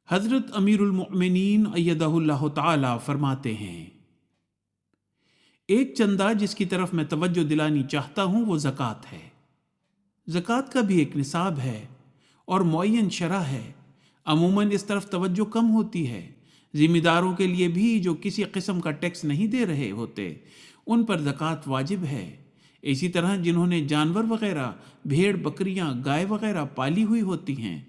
حضرت امیر المؤمنین ایدہ اللہ تعالی فرماتے ہیں، ایک چندہ جس کی طرف میں توجہ دلانی چاہتا ہوں وہ زکوٰۃ ہے۔ زکوٰۃ کا بھی ایک نصاب ہے اور معین شرح ہے۔ عموماً اس طرف توجہ کم ہوتی ہے۔ ذمہ داروں کے لیے بھی جو کسی قسم کا ٹیکس نہیں دے رہے ہوتے ان پر زکوٰۃ واجب ہے۔ اسی طرح جنہوں نے جانور وغیرہ بھیڑ بکریاں گائے وغیرہ پالی ہوئی ہوتی ہیں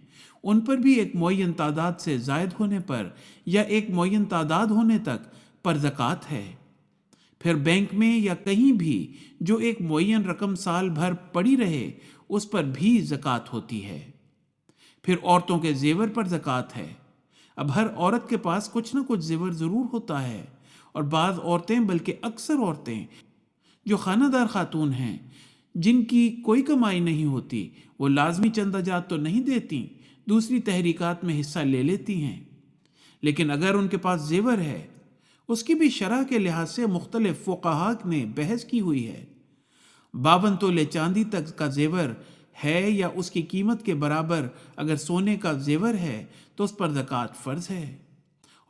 ان پر بھی ایک معین تعداد سے زائد ہونے پر یا ایک معین تعداد ہونے تک پر زکوٰۃ ہے۔ پھر بینک میں یا کہیں بھی جو ایک معین رقم سال بھر پڑی رہے اس پر بھی زکوٰۃ ہوتی ہے۔ پھر عورتوں کے زیور پر زکوٰۃ ہے۔ اب ہر عورت کے پاس کچھ نہ کچھ زیور ضرور ہوتا ہے، اور بعض عورتیں بلکہ اکثر عورتیں جو خانہ دار خاتون ہیں جن کی کوئی کمائی نہیں ہوتی وہ لازمی چندہ جات تو نہیں دیتی، دوسری تحریکات میں حصہ لے لیتی ہیں، لیکن اگر ان کے پاس زیور ہے اس کی بھی شرح کے لحاظ سے مختلف فقہاء نے بحث کی ہوئی ہے۔ 52 تولے چاندی تک کا زیور ہے یا اس کی قیمت کے برابر اگر سونے کا زیور ہے تو اس پر زکوٰۃ فرض ہے،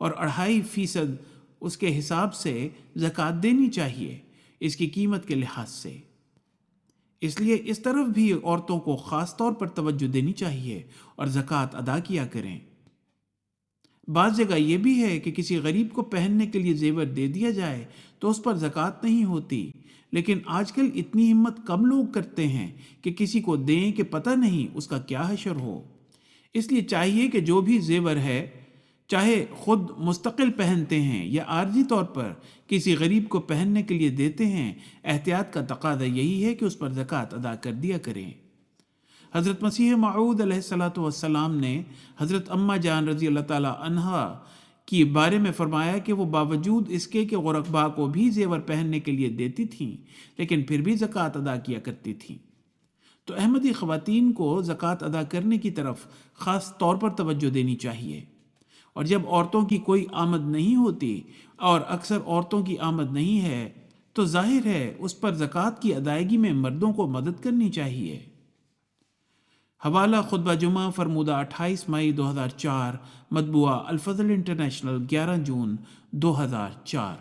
اور 2.5% اس کے حساب سے زکوٰۃ دینی چاہیے اس کی قیمت کے لحاظ سے۔ اس لیے اس طرف بھی عورتوں کو خاص طور پر توجہ دینی چاہیے اور زکوٰۃ ادا کیا کریں۔ بعض جگہ یہ بھی ہے کہ کسی غریب کو پہننے کے لیے زیور دے دیا جائے تو اس پر زکوٰۃ نہیں ہوتی، لیکن آج کل اتنی ہمت کم لوگ کرتے ہیں کہ کسی کو دیں کہ پتہ نہیں اس کا کیا حشر ہو۔ اس لیے چاہیے کہ جو بھی زیور ہے چاہے خود مستقل پہنتے ہیں یا عارضی طور پر کسی غریب کو پہننے کے لیے دیتے ہیں، احتیاط کا تقاضا یہی ہے کہ اس پر زکوٰۃ ادا کر دیا کریں۔ حضرت مسیح موعود علیہ الصلوۃ والسلام نے حضرت اماں جان رضی اللہ تعالی عنہا کے بارے میں فرمایا کہ وہ باوجود اس کے کہ غرباء کو بھی زیور پہننے کے لیے دیتی تھیں لیکن پھر بھی زکوٰۃ ادا کیا کرتی تھیں۔ تو احمدی خواتین کو زکوٰۃ ادا کرنے کی طرف خاص طور پر توجہ دینی چاہیے، اور جب عورتوں کی کوئی آمد نہیں ہوتی اور اکثر عورتوں کی آمد نہیں ہے تو ظاہر ہے اس پر زکوٰۃ کی ادائیگی میں مردوں کو مدد کرنی چاہیے۔ حوالہ خطبہ جمعہ فرمودہ 28 مئی 2004، مطبوعہ الفضل انٹرنیشنل 11 جون 2004۔